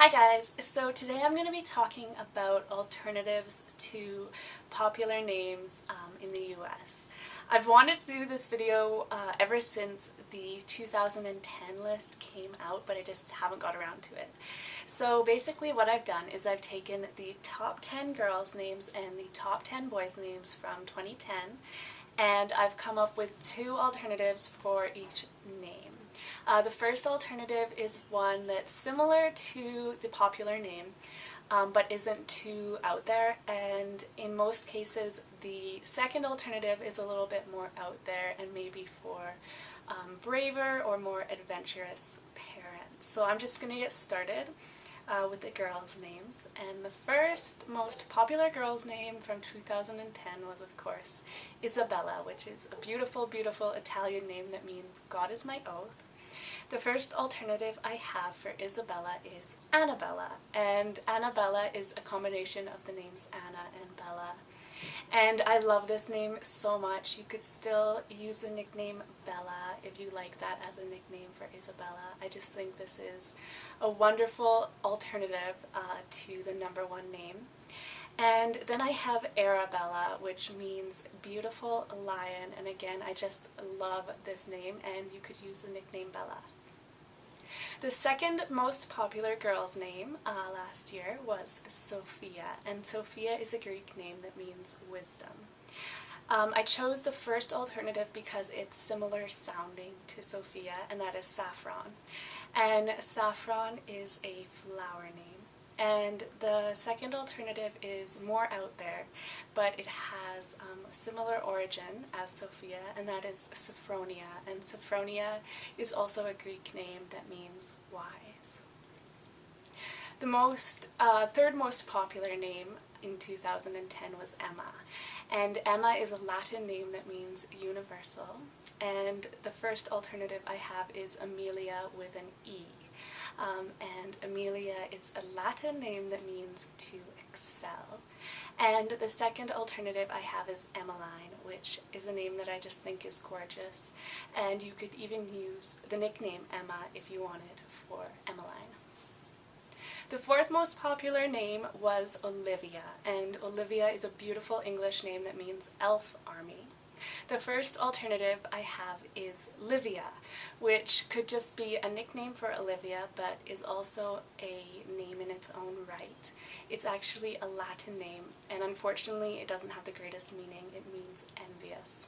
Hi guys! So today I'm going to be talking about alternatives to popular names in the US. I've wanted to do this video ever since the 2010 list came out, but I just haven't got around to it. So basically what I've done is I've taken the top 10 girls' names and the top 10 boys' names from 2010, and I've come up with two alternatives for each name. The first alternative is one that's similar to the popular name, but isn't too out there, and in most cases the second alternative is a little bit more out there and maybe for braver or more adventurous parents. So I'm just going to get started with the girls' names, and the first most popular girl's name from 2010 was, of course, Isabella, which is a beautiful, beautiful Italian name that means God is my oath. The first alternative I have for Isabella is Annabella, and Annabella is a combination of the names Anna and Bella. And I love this name so much. You could still use the nickname Bella if you like that as a nickname for Isabella. I just think this is a wonderful alternative to the number one name. And then I have Arabella, which means beautiful lion, and again I just love this name, and you could use the nickname Bella. The second most popular girl's name last year was Sophia, and Sophia is a Greek name that means wisdom. I chose the first alternative because it's similar sounding to Sophia, and that is saffron. And saffron is a flower name. And the second alternative is more out there, but it has a similar origin as Sophia, and that is Sophronia. And Sophronia is also a Greek name that means wise. The third most popular name in 2010 was Emma. And Emma is a Latin name that means universal. And the first alternative I have is Amelia with an E. And Amelia is a Latin name that means to excel. And the second alternative I have is Emmeline, which is a name that I just think is gorgeous. And you could even use the nickname Emma if you wanted for Emmeline. The fourth most popular name was Olivia, and Olivia is a beautiful English name that means elf army. The first alternative I have is Livia, which could just be a nickname for Olivia, but is also a name in its own right. It's actually a Latin name, and unfortunately it doesn't have the greatest meaning. It means envious.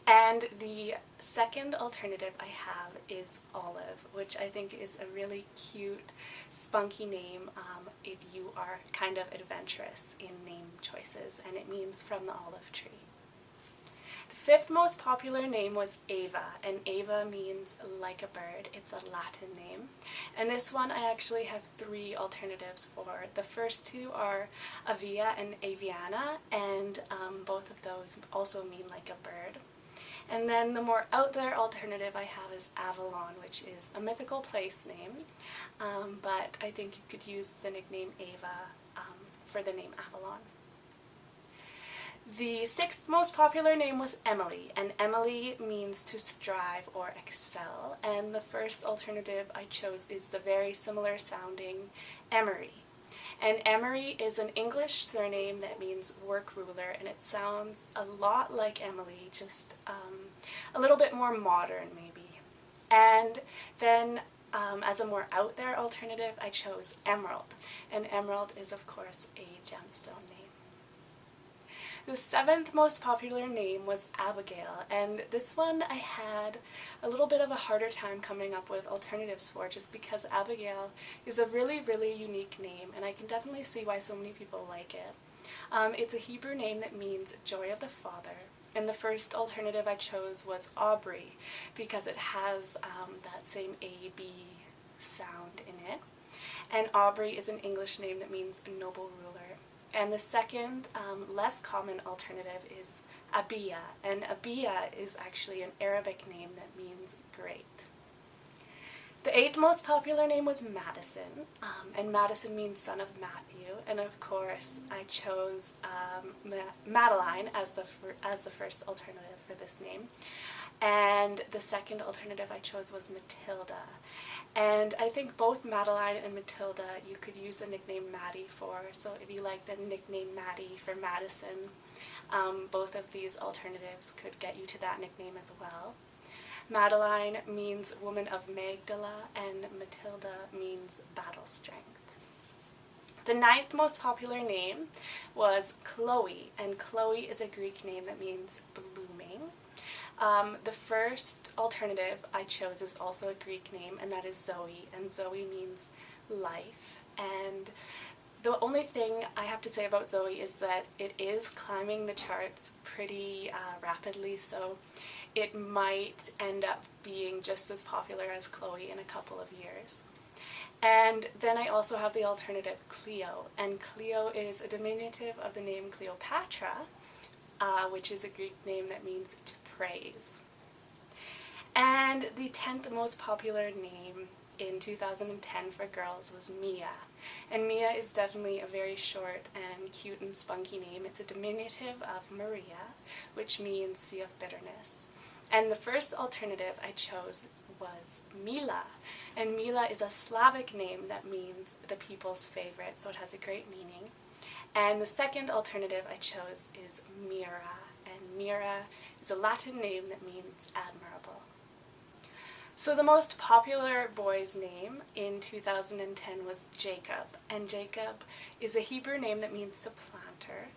And the second alternative I have is Olive, which I think is a really cute, spunky name if you are kind of adventurous in name choices, and it means from the olive tree. The fifth most popular name was Ava, and Ava means like a bird. It's a Latin name. And this one I actually have three alternatives for. The first two are Avia and Aviana, and both of those also mean like a bird. And then the more out there alternative I have is Avalon, which is a mythical place name, but I think you could use the nickname Ava for the name Avalon. The sixth most popular name was Emily, and Emily means to strive or excel, and the first alternative I chose is the very similar sounding Emery. And Emery is an English surname that means work ruler, and it sounds a lot like Emily, just a little bit more modern maybe. And then as a more out there alternative I chose Emerald, and Emerald is of course a gemstone name. The seventh most popular name was Abigail, and this one I had a little bit of a harder time coming up with alternatives for, just because Abigail is a really, really unique name, and I can definitely see why so many people like it. It's a Hebrew name that means joy of the Father, and the first alternative I chose was Aubrey, because it has that same A-B sound in it. And Aubrey is an English name that means noble ruler. And the second, less common alternative is Abiya, and Abiya is actually an Arabic name that means great. The 8th most popular name was Madison, and Madison means son of Matthew, and of course I chose Madeline as the first alternative for this name. And the second alternative I chose was Matilda. And I think both Madeline and Matilda you could use the nickname Maddie for, so if you like the nickname Maddie for Madison, both of these alternatives could get you to that nickname as well. Madeline means woman of Magdala, and Matilda means battle strength. The 9th most popular name was Chloe, and Chloe is a Greek name that means blooming. The first alternative I chose is also a Greek name, and that is Zoe, and Zoe means life. And the only thing I have to say about Zoe is that it is climbing the charts pretty rapidly, so it might end up being just as popular as Chloe in a couple of years. And then I also have the alternative Cleo, and Cleo is a diminutive of the name Cleopatra, which is a Greek name that means to praise. And the 10th most popular name in 2010 for girls was Mia. And Mia is definitely a very short and cute and spunky name. It's a diminutive of Maria, which means sea of bitterness. And the first alternative I chose was Mila. And Mila is a Slavic name that means the people's favorite, so it has a great meaning. And the second alternative I chose is Mira. And Mira is a Latin name that means admirable. So the most popular boy's name in 2010 was Jacob, and Jacob is a Hebrew name that means supplanter.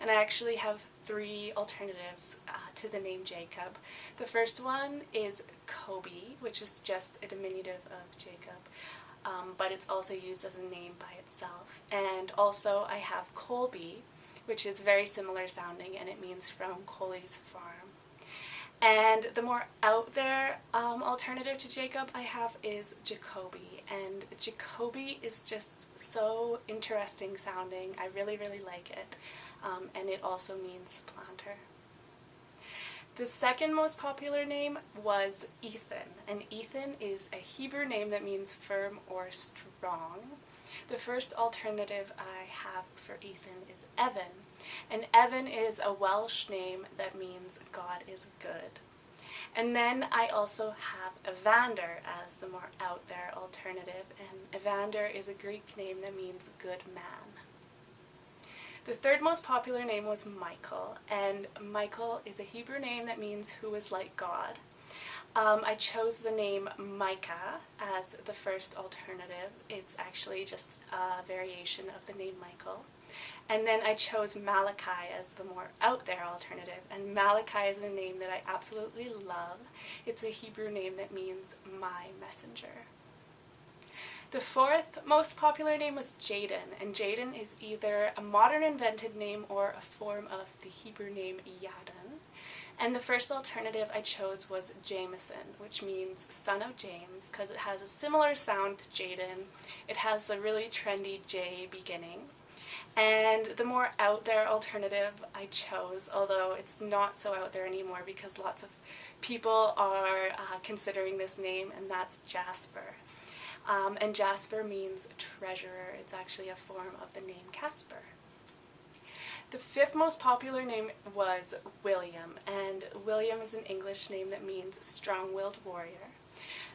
And I actually have 3 alternatives to the name Jacob. The first one is Kobe, which is just a diminutive of Jacob, but it's also used as a name by itself. And also I have Colby, which is very similar sounding, and it means from Coley's farm. And the more out there alternative to Jacob I have is Jacoby, and Jacoby is just so interesting sounding. I really like it, and it also means supplanter. The second most popular name was Ethan, and Ethan is a Hebrew name that means firm or strong. The first alternative I have for Ethan is Evan, and Evan is a Welsh name that means God is good. And then I also have Evander as the more out there alternative, and Evander is a Greek name that means good man. The third most popular name was Michael, and Michael is a Hebrew name that means who is like God. I chose the name Micah as the first alternative. It's actually just a variation of the name Michael. And then I chose Malachi as the more out there alternative, and Malachi is a name that I absolutely love. It's a Hebrew name that means my messenger. The fourth most popular name was Jaden, and Jaden is either a modern invented name or a form of the Hebrew name Yadin. And the first alternative I chose was Jameson, which means son of James, because it has a similar sound to Jaden. It has a really trendy J beginning. And the more out there alternative I chose, although it's not so out there anymore because lots of people are considering this name, and that's Jasper. And Jasper means treasurer. It's actually a form of the name Casper. The fifth most popular name was William, and William is an English name that means strong-willed warrior.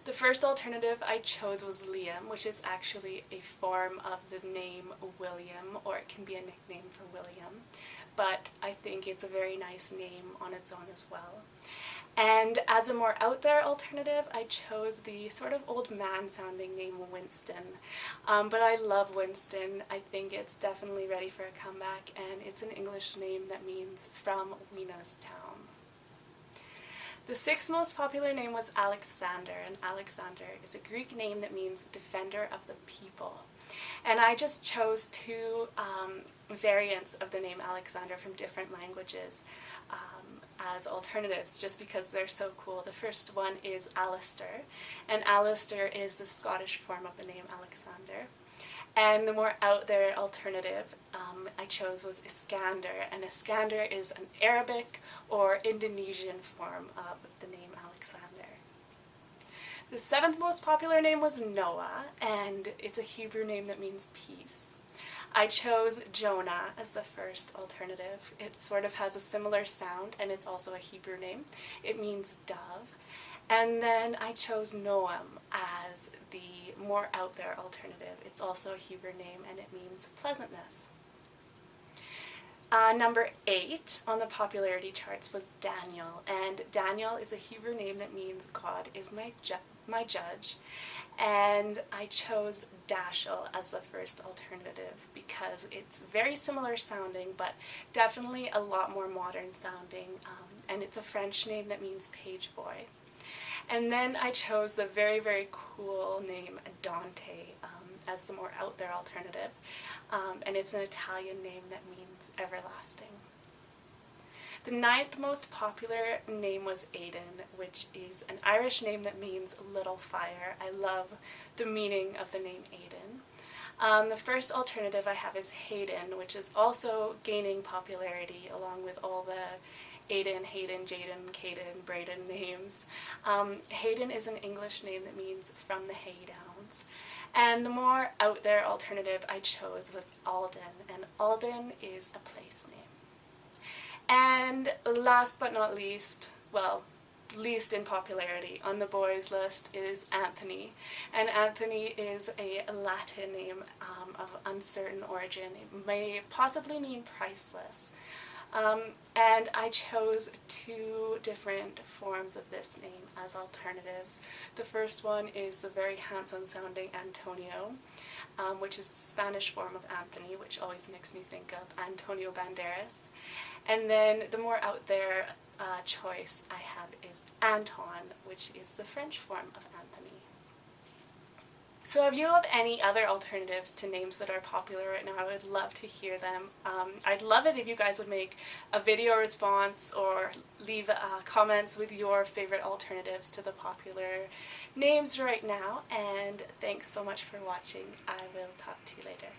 The first alternative I chose was Liam, which is actually a form of the name William, or it can be a nickname for William, but I think it's a very nice name on its own as well. And as a more out there alternative, I chose the sort of old man sounding name Winston. But I love Winston. I think it's definitely ready for a comeback, and it's an English name that means from Weena's town. The sixth most popular name was Alexander, and Alexander is a Greek name that means defender of the people. And I just chose 2 variants of the name Alexander from different languages as alternatives just because they're so cool. The first one is Alistair, and Alistair is the Scottish form of the name Alexander. And the more out there alternative I chose was Iskander, and Iskander is an Arabic or Indonesian form of the name Alexander. The 7th most popular name was Noah, and it's a Hebrew name that means peace. I chose Jonah as the first alternative. It sort of has a similar sound, and it's also a Hebrew name. It means dove. And then I chose Noam as the more out there alternative. It's also a Hebrew name, and it means pleasantness. Number 8 on the popularity charts was Daniel, and Daniel is a Hebrew name that means God is my judge, and I chose Dashiell as the first alternative because it's very similar sounding but definitely a lot more modern sounding, and it's a French name that means page boy. And then I chose the very, very cool name Dante as the more out there alternative, and it's an Italian name that means everlasting. The 9th most popular name was Aidan, which is an Irish name that means little fire. I love the meaning of the name Aidan. The first alternative I have is Hayden, which is also gaining popularity along with all the Aidan, Hayden, Jaden, Caden, Braden names. Hayden is an English name that means from the hay downs. And the more out there alternative I chose was Alden, and Alden is a place name. And last but not least, well, least in popularity on the boys list is Anthony. And Anthony is a Latin name of uncertain origin. It may possibly mean priceless. And I chose 2 different forms of this name as alternatives. The first one is the very handsome sounding Antonio, which is the Spanish form of Anthony, which always makes me think of Antonio Banderas. And then the more out there choice I have is Anton, which is the French form of Anthony. So if you have any other alternatives to names that are popular right now, I would love to hear them. I'd love it if you guys would make a video response or leave comments with your favorite alternatives to the popular names right now. And thanks so much for watching. I will talk to you later.